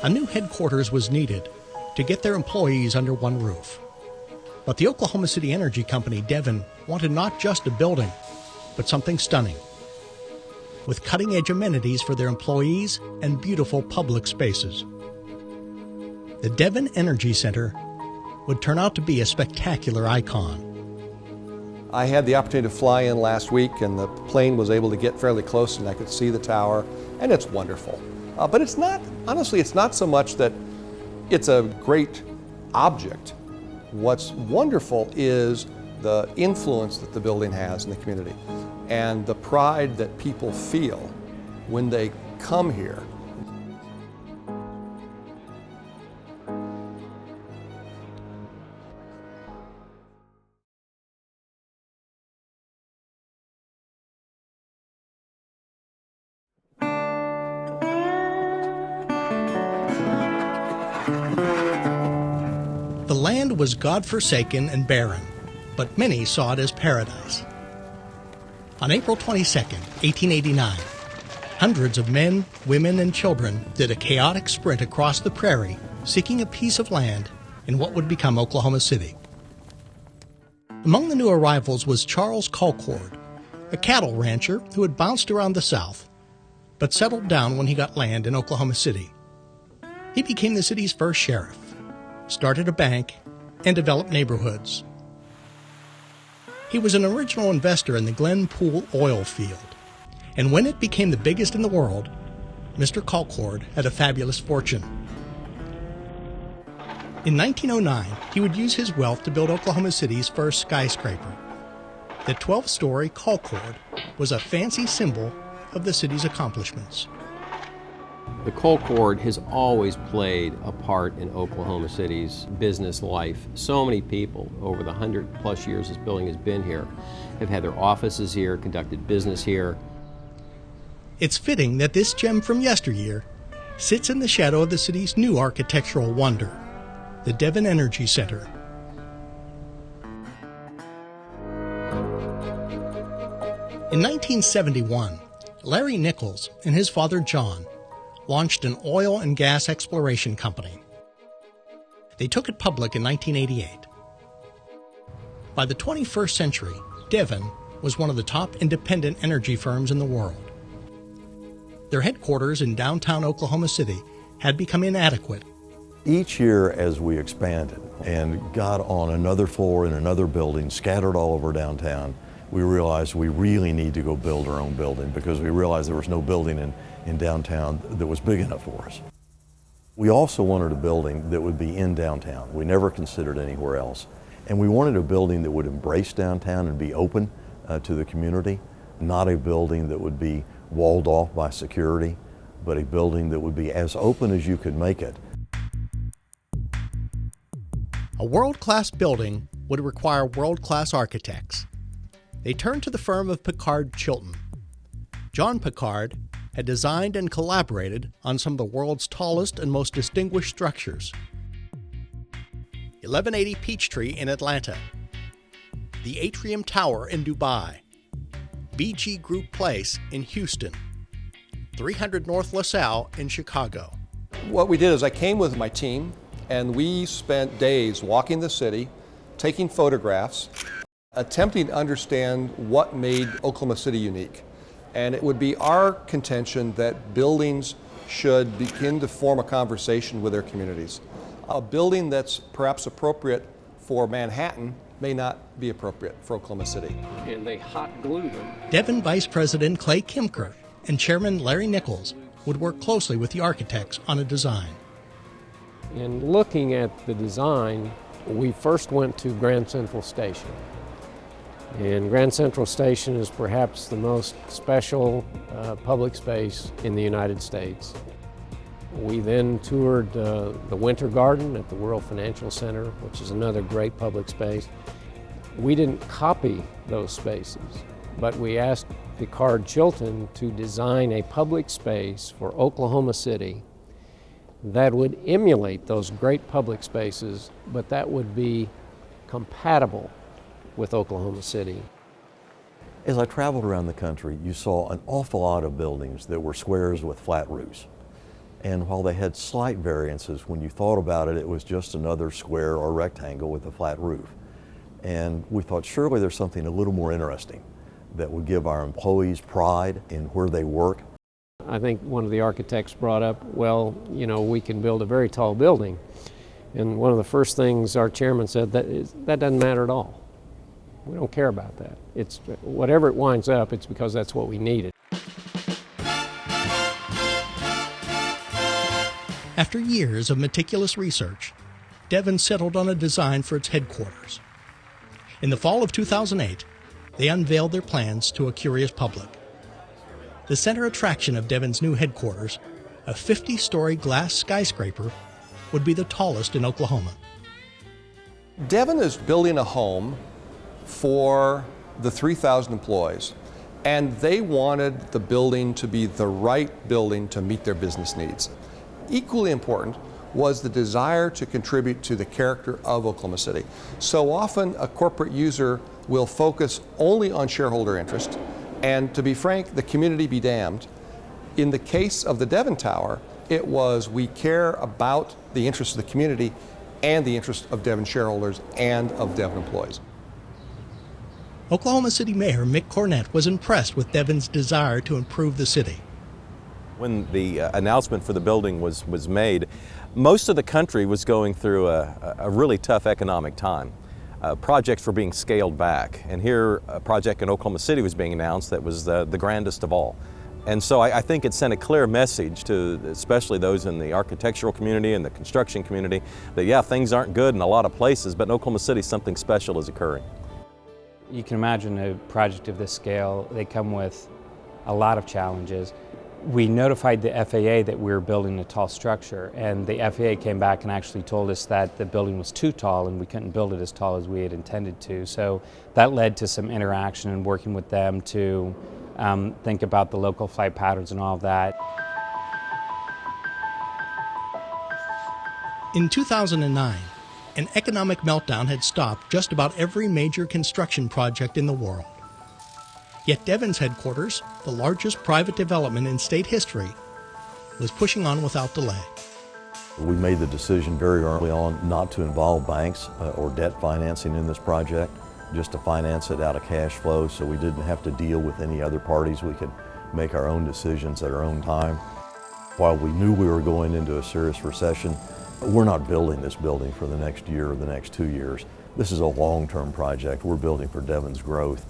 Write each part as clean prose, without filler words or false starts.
A new headquarters was needed to get their employees under one roof. But the Oklahoma City Energy Company, Devon, wanted not just a building, but something stunning, with cutting-edge amenities for their employees and beautiful public spaces. The Devon Energy Center would turn out to be a spectacular icon. I had the opportunity to fly in last week, and the plane was able to get fairly close, and I could see the tower, and it's wonderful. But it's not, honestly, it's not so much that it's a great object. What's wonderful is the influence that the building has in the community and the pride that people feel when they come here. The land was God-forsaken and barren, but many saw it as paradise. On April 22, 1889, hundreds of men, women, and children did a chaotic sprint across the prairie, seeking a piece of land in what would become Oklahoma City. Among the new arrivals was Charles Colcord, a cattle rancher who had bounced around the South, but settled down when he got land in Oklahoma City. He became the city's first sheriff, started a bank, and developed neighborhoods. He was an original investor in the Glen Pool oil field, and when it became the biggest in the world, Mr. Colcord had a fabulous fortune. In 1909, he would use his wealth to build Oklahoma City's first skyscraper. The 12-story Colcord was a fancy symbol of the city's accomplishments. The Colcord has always played a part in Oklahoma City's business life. So many people over the 100+ years this building has been here have had their offices here, conducted business here. It's fitting that this gem from yesteryear sits in the shadow of the city's new architectural wonder, the Devon Energy Center. In 1971, Larry Nichols and his father Jon launched an oil and gas exploration company. They took it public in 1988. By the 21st century, Devon was one of the top independent energy firms in the world. Their headquarters in downtown Oklahoma City had become inadequate. Each year as we expanded and got on another floor in another building, scattered all over downtown, we realized we really need to go build our own building because we realized there was no building in downtown that was big enough for us. We also wanted a building that would be in downtown. We never considered anywhere else. And we wanted a building that would embrace downtown and be open to the community, not a building that would be walled off by security, but a building that would be as open as you could make it. A world-class building would require world-class architects. They turned to the firm of Pickard-Chilton. Jon Pickard had designed and collaborated on some of the world's tallest and most distinguished structures. 1180 Peachtree in Atlanta, the Atrium Tower in Dubai, BG Group Place in Houston, 300 North LaSalle in Chicago. What we did is I came with my team, and we spent days walking the city, taking photographs, attempting to understand what made Oklahoma City unique. And it would be our contention that buildings should begin to form a conversation with their communities. A building that's perhaps appropriate for Manhattan may not be appropriate for Oklahoma City. And they hot glue them. Devon Vice President Clay Kimker and Chairman Larry Nichols would work closely with the architects on a design. In looking at the design, we first went to Grand Central Station. And Grand Central Station is perhaps the most special public space in the United States. We then toured the Winter Garden at the World Financial Center, which is another great public space. We didn't copy those spaces, but we asked Pickard-Chilton to design a public space for Oklahoma City that would emulate those great public spaces, but that would be compatible with Oklahoma City. As I traveled around the country, you saw an awful lot of buildings that were squares with flat roofs. And while they had slight variances, when you thought about it, it was just another square or rectangle with a flat roof. And we thought surely there's something a little more interesting that would give our employees pride in where they work. I think one of the architects brought up, well, you know, we can build a very tall building. And one of the first things our chairman said, that doesn't matter at all. We don't care about that. It's whatever it winds up, it's because that's what we needed. After years of meticulous research, Devon settled on a design for its headquarters. In the fall of 2008, they unveiled their plans to a curious public. The center attraction of Devon's new headquarters, a 50-story glass skyscraper, would be the tallest in Oklahoma. Devon is building a home for the 3,000 employees, and they wanted the building to be the right building to meet their business needs. Equally important was the desire to contribute to the character of Oklahoma City. So often a corporate user will focus only on shareholder interest, and to be frank, the community be damned. In the case of the Devon Tower, it was we care about the interests of the community and the interests of Devon shareholders and of Devon employees. Oklahoma City Mayor Mick Cornett was impressed with Devon's desire to improve the city. When the announcement for the building was made, most of the country was going through a really tough economic time. Projects were being scaled back, and here a project in Oklahoma City was being announced that was the grandest of all. And so I think it sent a clear message to especially those in the architectural community and the construction community that, yeah, things aren't good in a lot of places, but in Oklahoma City something special is occurring. You can imagine a project of this scale, they come with a lot of challenges. We notified the FAA that we were building a tall structure, and the FAA came back and actually told us that the building was too tall and we couldn't build it as tall as we had intended to. So that led to some interaction and working with them to think about the local flight patterns and all of that. In 2009, an economic meltdown had stopped just about every major construction project in the world. Yet Devon's headquarters, the largest private development in state history, was pushing on without delay. We made the decision very early on not to involve banks or debt financing in this project, just to finance it out of cash flow so we didn't have to deal with any other parties. We could make our own decisions at our own time. While we knew we were going into a serious recession, we're not building this building for the next year or the next 2 years. This is a long-term project. We're building for Devon's growth.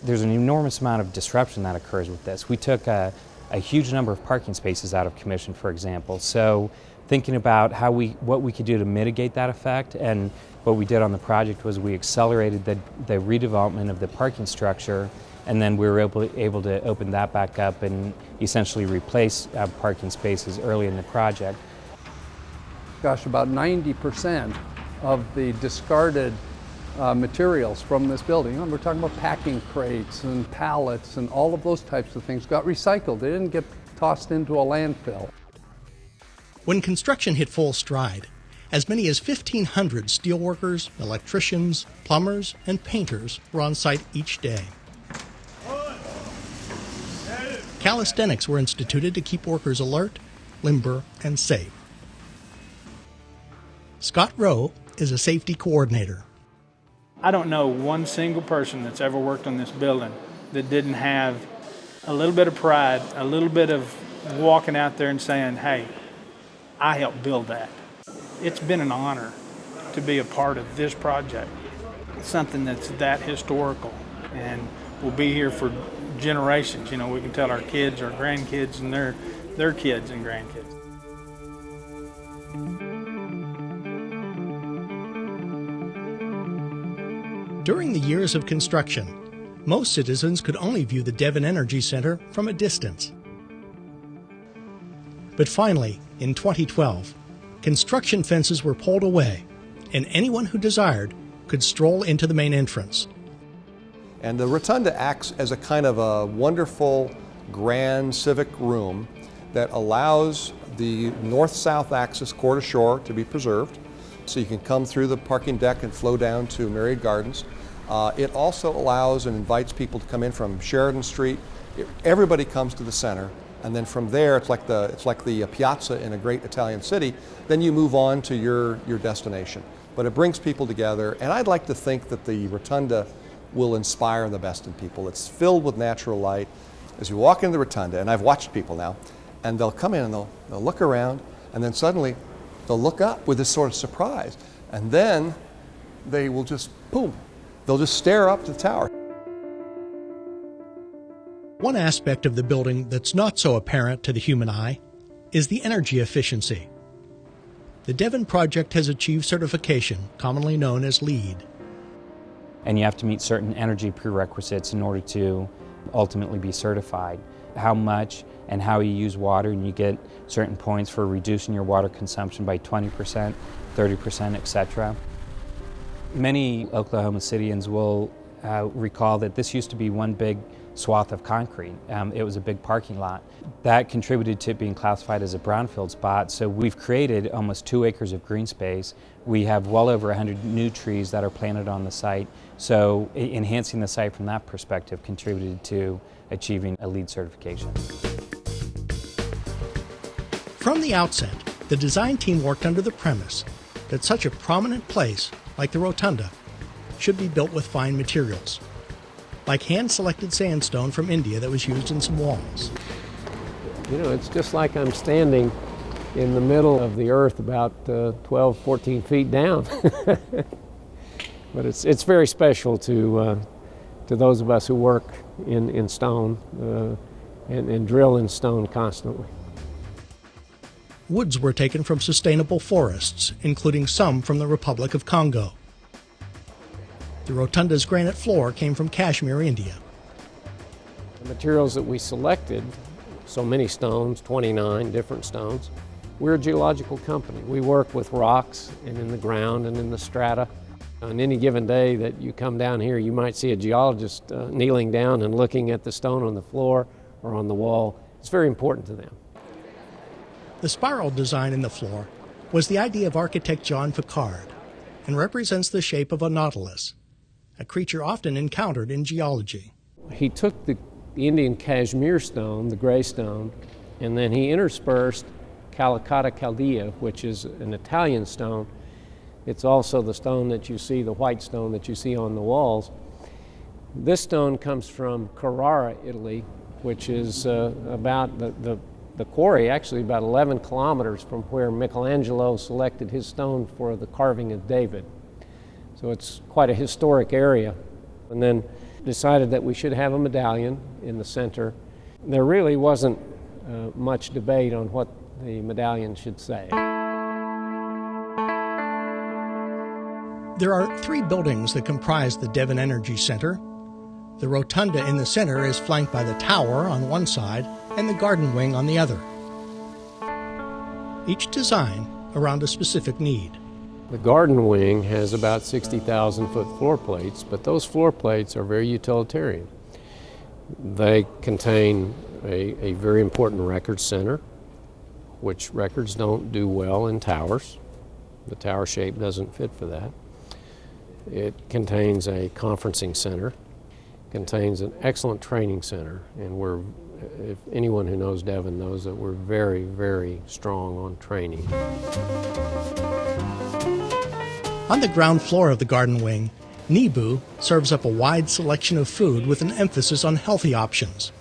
There's an enormous amount of disruption that occurs with this. We took a huge number of parking spaces out of commission, for example. So thinking about what we could do to mitigate that effect, and what we did on the project was we accelerated the redevelopment of the parking structure, and then we were able to open that back up and essentially replace parking spaces early in the project. Gosh, about 90% of the discarded materials from this building, we're talking about packing crates and pallets and all of those types of things, got recycled. They didn't get tossed into a landfill. When construction hit full stride, as many as 1,500 steelworkers, electricians, plumbers, and painters were on site each day. Calisthenics were instituted to keep workers alert, limber, and safe. Scott Rowe is a safety coordinator. I don't know one single person that's ever worked on this building that didn't have a little bit of pride, a little bit of walking out there and saying, hey, I helped build that. It's been an honor to be a part of this project. It's something that's that historical and will be here for generations. You know, we can tell our kids, our grandkids, and their kids and grandkids. During the years of construction, most citizens could only view the Devon Energy Center from a distance. But finally, in 2012, construction fences were pulled away, and anyone who desired could stroll into the main entrance. And the rotunda acts as a kind of a wonderful, grand civic room that allows the north-south axis core to shore to be preserved. So you can come through the parking deck and flow down to Myriad Gardens. It also allows and invites people to come in from Sheridan Street. Everybody comes to the center And then from there, it's like the piazza in a great Italian city. Then you move on to your destination. But it brings people together, and I'd like to think that the rotunda will inspire the best in people. It's filled with natural light. As you walk into the rotunda, and I've watched people now, and they'll come in and they'll look around, and then suddenly they'll look up with this sort of surprise, and then they will just, boom, they'll just stare up to the tower. One aspect of the building that's not so apparent to the human eye is the energy efficiency. The Devon project has achieved certification, commonly known as LEED. And you have to meet certain energy prerequisites in order to ultimately be certified. How much and how you use water, and you get certain points for reducing your water consumption by 20%, 30%, etc. Many Oklahoma Cityans will recall that this used to be one big swath of concrete. It was a big parking lot. That contributed to it being classified as a brownfield spot, so we've created almost 2 acres of green space. We have well over 100 new trees that are planted on the site, so enhancing the site from that perspective contributed to achieving a LEED certification. From the outset, the design team worked under the premise that such a prominent place, like the rotunda, should be built with fine materials, like hand-selected sandstone from India that was used in some walls. You know, it's just like I'm standing in the middle of the earth about 12, 14 feet down. But it's very special to those of us who work in stone and drill in stone constantly. Woods were taken from sustainable forests, including some from the Republic of Congo. The rotunda's granite floor came from Kashmir, India. The materials that we selected, so many stones, 29 different stones. We're a geological company. We work with rocks and in the ground and in the strata. On any given day that you come down here, you might see a geologist kneeling down and looking at the stone on the floor or on the wall. It's very important to them. The spiral design in the floor was the idea of architect Jon Pickard and represents the shape of a nautilus, a creature often encountered in geology. He took the Indian Kashmir stone, the gray stone, and then he interspersed Calicotta caldea, which is an Italian stone. It's also the stone that you see, the white stone that you see on the walls. This stone comes from Carrara, Italy, which is about the quarry, actually about 11 kilometers from where Michelangelo selected his stone for the carving of David. So it's quite a historic area. And then decided that we should have a medallion in the center. There really wasn't much debate on what the medallion should say. There are 3 buildings that comprise the Devon Energy Center. The rotunda in the center is flanked by the tower on one side and the garden wing on the other. Each design around a specific need. The garden wing has about 60,000 foot floor plates, but those floor plates are very utilitarian. They contain a very important record center, which records don't do well in towers. The tower shape doesn't fit for that. It contains a conferencing center, contains an excellent training center, and if anyone who knows Devon knows that we're very, very strong on training. On the ground floor of the garden wing, Nibu serves up a wide selection of food with an emphasis on healthy options.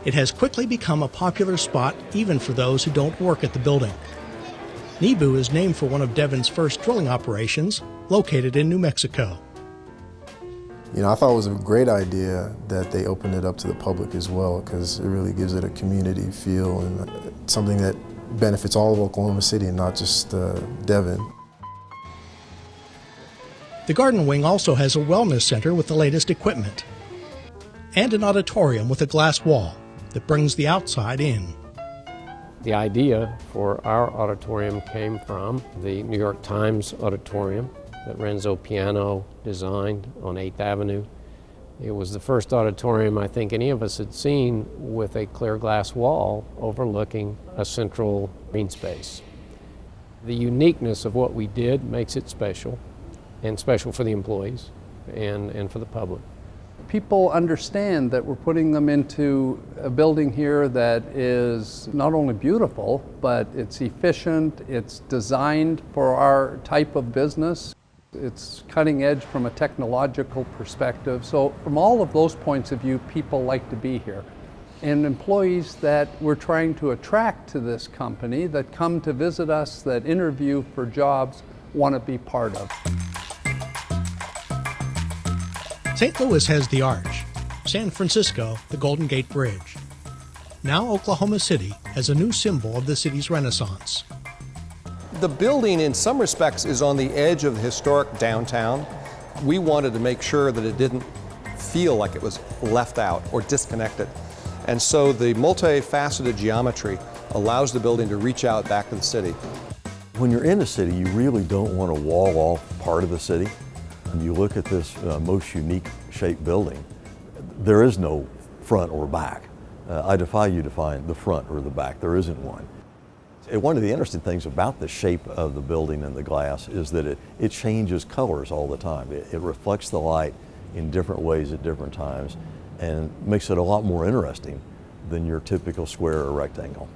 It has quickly become a popular spot even for those who don't work at the building. Nibu is named for one of Devon's first drilling operations, located in New Mexico. You know, I thought it was a great idea that they opened it up to the public as well, because it really gives it a community feel and something that benefits all of Oklahoma City and not just Devon. The garden wing also has a wellness center with the latest equipment and an auditorium with a glass wall that brings the outside in. The idea for our auditorium came from the New York Times auditorium that Renzo Piano designed on 8th Avenue. It was the first auditorium I think any of us had seen with a clear glass wall overlooking a central green space. The uniqueness of what we did makes it special, and special for the employees and for the public. people understand that we're putting them into a building here that is not only beautiful, but it's efficient, it's designed for our type of business. It's cutting edge from a technological perspective. So from all of those points of view, people like to be here. And employees that we're trying to attract to this company, that come to visit us, that interview for jobs, want to be part of. St. Louis has the Arch, San Francisco the Golden Gate Bridge. Now Oklahoma City has a new symbol of the city's renaissance. The building in some respects is on the edge of the historic downtown. We wanted to make sure that it didn't feel like it was left out or disconnected. And so the multifaceted geometry allows the building to reach out back to the city. When you're in the city, you really don't want to wall off part of the city. When you look at this most unique shaped building, there is no front or back. I defy you to find the front or the back. There isn't one. And one of the interesting things about the shape of the building and the glass is that it changes colors all the time. It reflects the light in different ways at different times and makes it a lot more interesting than your typical square or rectangle.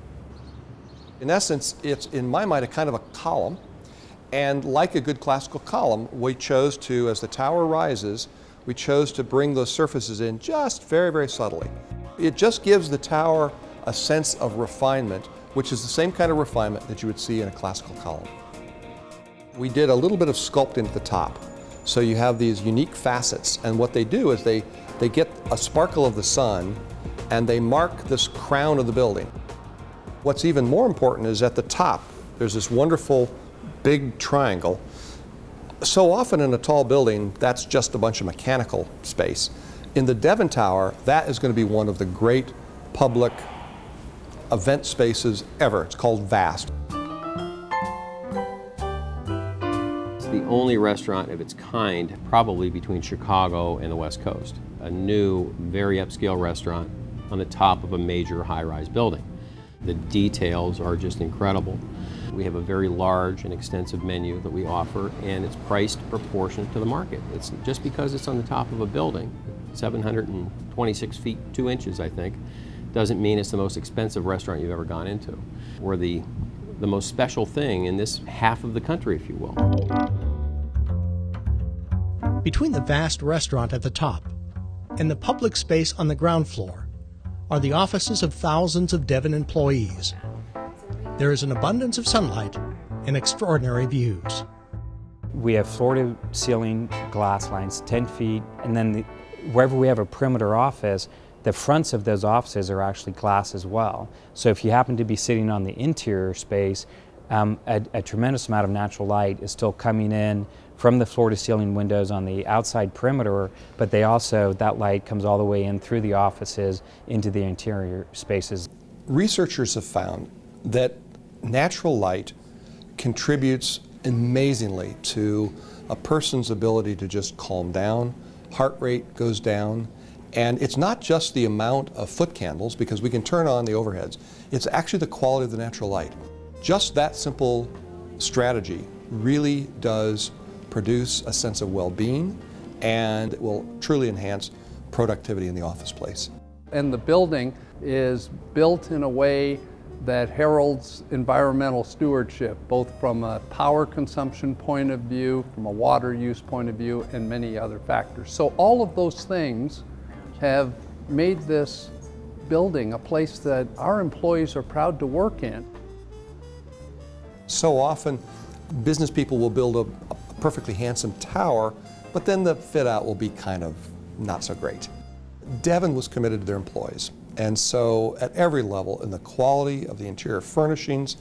In essence, it's, in my mind, a kind of a column. And like a good classical column, we chose to, as the tower rises, we chose to bring those surfaces in just very, very subtly. It just gives the tower a sense of refinement, which is the same kind of refinement that you would see in a classical column. We did a little bit of sculpting at the top. So you have these unique facets, and what they do is they get a sparkle of the sun and they mark this crown of the building. What's even more important is at the top, there's this wonderful big triangle. So often in a tall building, that's just a bunch of mechanical space. In the Devon Tower, that is going to be one of the great public event spaces ever. It's called VAST. It's the only restaurant of its kind probably between Chicago and the West Coast. A new, very upscale restaurant on the top of a major high-rise building. The details are just incredible. We have a very large and extensive menu that we offer, and it's priced proportionate to the market. It's just because it's on the top of a building, 726 feet 2 inches, I think, doesn't mean it's the most expensive restaurant you've ever gone into. We're the most special thing in this half of the country, if you will. Between the vast restaurant at the top and the public space on the ground floor are the offices of thousands of Devon employees. There is an abundance of sunlight and extraordinary views. We have floor-to-ceiling glass lines, 10 feet, and then wherever we have a perimeter office, the fronts of those offices are actually glass as well. So if you happen to be sitting on the interior space, a tremendous amount of natural light is still coming in from the floor-to-ceiling windows on the outside perimeter, but that light comes all the way in through the offices into the interior spaces. Researchers have found that natural light contributes amazingly to a person's ability to just calm down. Heart rate goes down. And it's not just the amount of foot candles, because we can turn on the overheads. It's actually the quality of the natural light. Just that simple strategy really does produce a sense of well-being, and it will truly enhance productivity in the office place. And the building is built in a way that heralds environmental stewardship, both from a power consumption point of view, from a water use point of view, and many other factors. So all of those things have made this building a place that our employees are proud to work in. So often, business people will build a perfectly handsome tower, but then the fit out will be kind of not so great. Devon was committed to their employees. And so at every level, in the quality of the interior furnishings,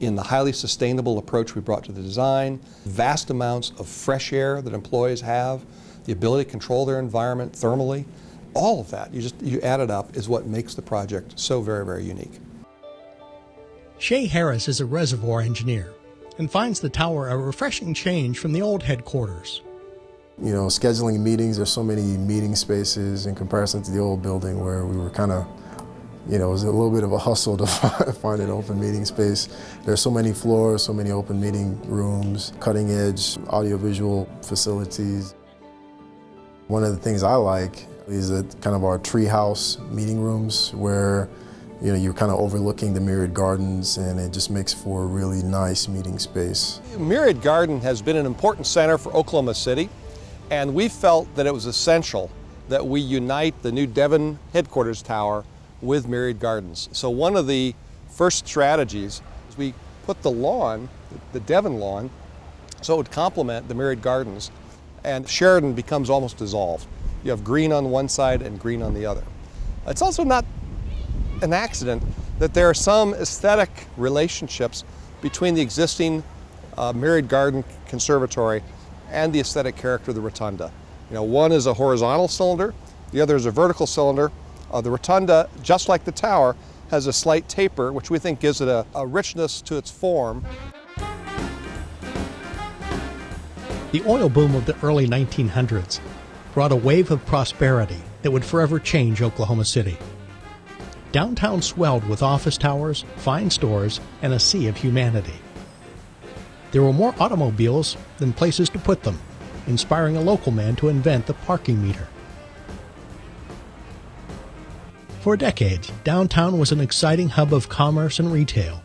in the highly sustainable approach we brought to the design, vast amounts of fresh air that employees have, the ability to control their environment thermally, all of that, you add it up, is what makes the project so very, very unique. Shay Harris is a reservoir engineer and finds the tower a refreshing change from the old headquarters. You know, scheduling meetings, there's so many meeting spaces in comparison to the old building where we were kind of, you know, it was a little bit of a hustle to find an open meeting space. There's so many floors, so many open meeting rooms, cutting edge audiovisual facilities. One of the things I like These are kind of our treehouse meeting rooms where you're kind of overlooking the Myriad Gardens, and it just makes for a really nice meeting space. Myriad Garden has been an important center for Oklahoma City, and we felt that it was essential that we unite the new Devon headquarters tower with Myriad Gardens. So one of the first strategies is we put the lawn, the Devon lawn, so it would complement the Myriad Gardens, and Sheridan becomes almost dissolved. You have green on one side and green on the other. It's also not an accident that there are some aesthetic relationships between the existing Myriad Garden Conservatory and the aesthetic character of the rotunda. One is a horizontal cylinder, the other is a vertical cylinder. The rotunda, just like the tower, has a slight taper, which we think gives it a richness to its form. The oil boom of the early 1900s brought a wave of prosperity that would forever change Oklahoma City. Downtown swelled with office towers, fine stores, and a sea of humanity. There were more automobiles than places to put them, inspiring a local man to invent the parking meter. For decades, downtown was an exciting hub of commerce and retail.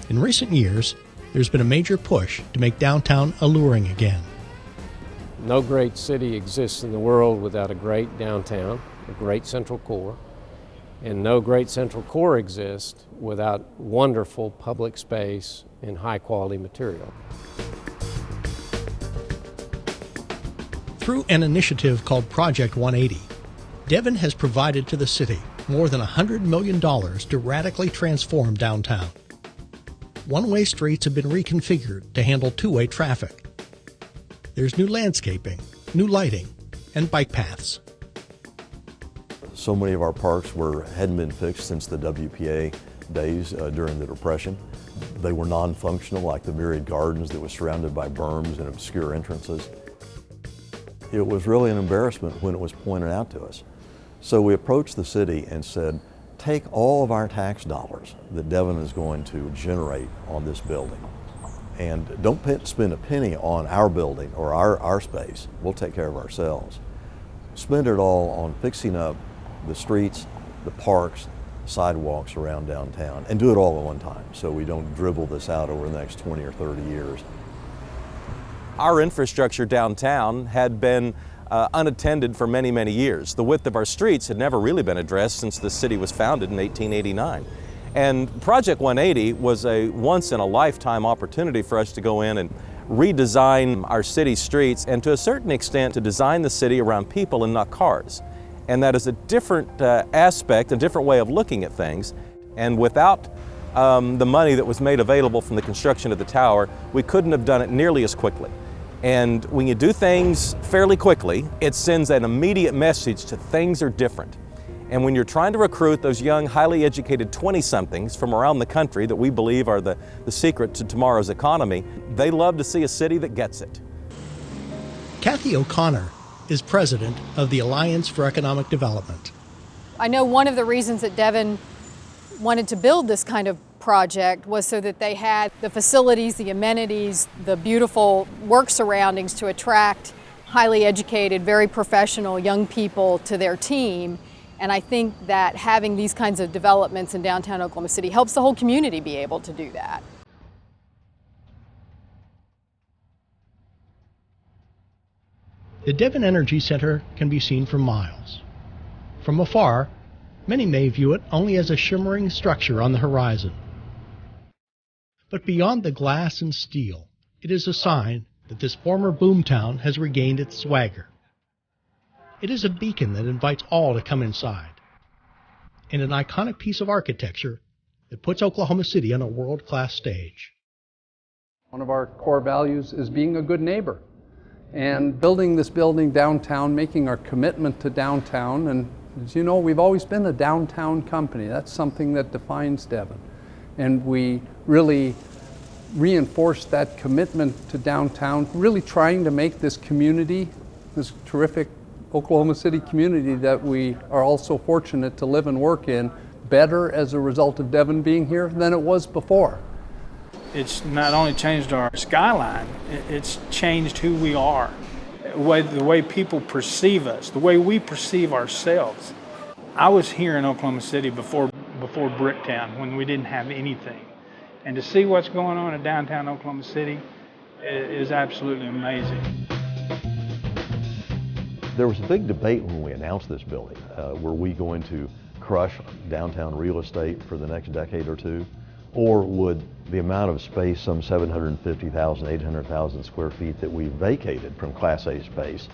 In recent years, there's been a major push to make downtown alluring again. No great city exists in the world without a great downtown, a great central core, and no great central core exists without wonderful public space and high-quality material. Through an initiative called Project 180, Devon has provided to the city more than $100 million to radically transform downtown. One-way streets have been reconfigured to handle two-way traffic. There's new landscaping, new lighting, and bike paths. So many of our parks hadn't been fixed since the WPA days during the Depression. They were non-functional, like the Myriad Gardens that was surrounded by berms and obscure entrances. It was really an embarrassment when it was pointed out to us. So we approached the city and said, take all of our tax dollars that Devon is going to generate on this building, and don't spend a penny on our building or our space. We'll take care of ourselves. Spend it all on fixing up the streets, the parks, sidewalks around downtown, and do it all at one time so we don't dribble this out over the next 20 or 30 years. Our infrastructure downtown had been unattended for many, many years. The width of our streets had never really been addressed since the city was founded in 1889. And Project 180 was a once-in-a-lifetime opportunity for us to go in and redesign our city streets, and to a certain extent to design the city around people and not cars. And that is a different aspect, a different way of looking at things. And without the money that was made available from the construction of the tower, we couldn't have done it nearly as quickly. And when you do things fairly quickly, it sends an immediate message to things are different. And when you're trying to recruit those young, highly educated 20-somethings from around the country that we believe are the secret to tomorrow's economy, they love to see a city that gets it. Kathy O'Connor is president of the Alliance for Economic Development. I know one of the reasons that Devon wanted to build this kind of project was so that they had the facilities, the amenities, the beautiful work surroundings to attract highly educated, very professional young people to their team. And I think that having these kinds of developments in downtown Oklahoma City helps the whole community be able to do that. The Devon Energy Center can be seen for miles. From afar, many may view it only as a shimmering structure on the horizon. But beyond the glass and steel, it is a sign that this former boomtown has regained its swagger. It is a beacon that invites all to come inside, and an iconic piece of architecture that puts Oklahoma City on a world-class stage. One of our core values is being a good neighbor. And building this building downtown, making our commitment to downtown, and as you know, we've always been a downtown company. That's something that defines Devon. And we really reinforced that commitment to downtown, really trying to make this community, this terrific Oklahoma City community that we are all so fortunate to live and work in, better as a result of Devon being here than it was before. It's not only changed our skyline, it's changed who we are. the way people perceive us, the way we perceive ourselves. I was here in Oklahoma City before Bricktown, when we didn't have anything. And to see what's going on in downtown Oklahoma City is absolutely amazing. There was a big debate when we announced this building. Were we going to crush downtown real estate for the next decade or two? Or would the amount of space, some 750,000, 800,000 square feet that we vacated from Class A space,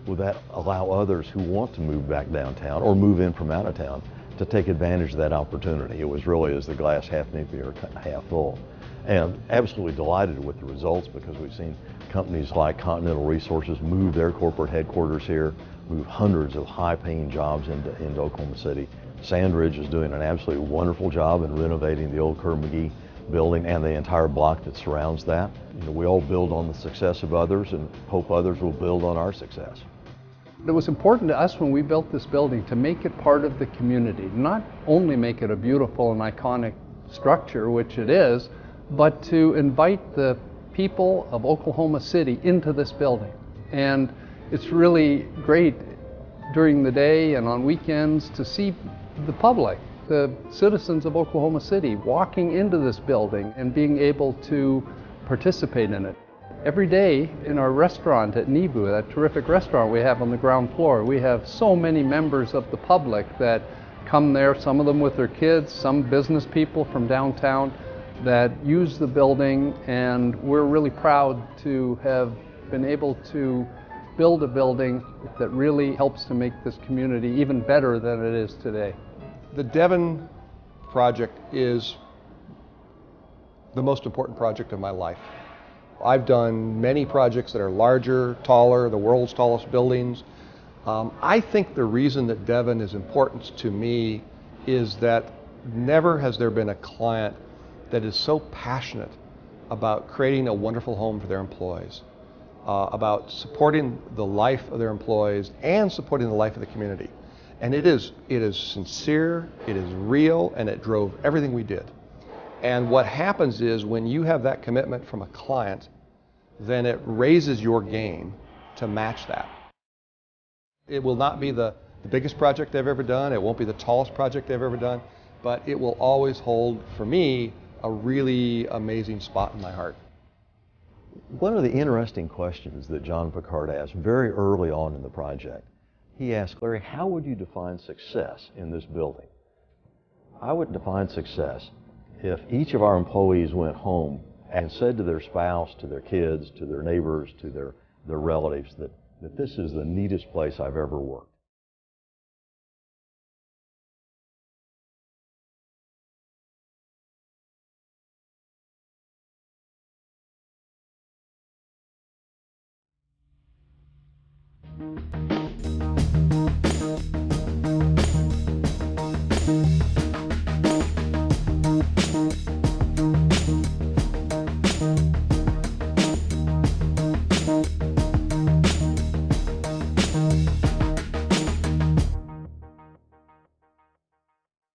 would that allow others who want to move back downtown or move in from out of town to take advantage of that opportunity? It was really, is the glass half empty or half full? And absolutely delighted with the results, because we've seen companies like Continental Resources move their corporate headquarters here, move hundreds of high-paying jobs into Oklahoma City. Sandridge is doing an absolutely wonderful job in renovating the old Kerr McGee building and the entire block that surrounds that. You know, we all build on the success of others and hope others will build on our success. It was important to us when we built this building to make it part of the community, not only make it a beautiful and iconic structure, which it is, but to invite the people of Oklahoma City into this building. And it's really great during the day and on weekends to see the public, the citizens of Oklahoma City, walking into this building and being able to participate in it. Every day in our restaurant at Nebu, that terrific restaurant we have on the ground floor, we have so many members of the public that come there, some of them with their kids, some business people from downtown that use the building, and we're really proud to have been able to build a building that really helps to make this community even better than it is today. The Devon project is the most important project of my life. I've done many projects that are larger, taller, the world's tallest buildings. I think the reason that Devon is important to me is that never has there been a client that is so passionate about creating a wonderful home for their employees, about supporting the life of their employees and supporting the life of the community. And it is sincere, it is real, and it drove everything we did. And what happens is when you have that commitment from a client, then it raises your game to match that. It will not be the biggest project they've ever done, it won't be the tallest project they've ever done, but it will always hold, for me, a really amazing spot in my heart. One of the interesting questions that Jon Pickard asked very early on in the project, he asked, Larry, how would you define success in this building? I would define success if each of our employees went home and said to their spouse, to their kids, to their neighbors, to their relatives that this is the neatest place I've ever worked.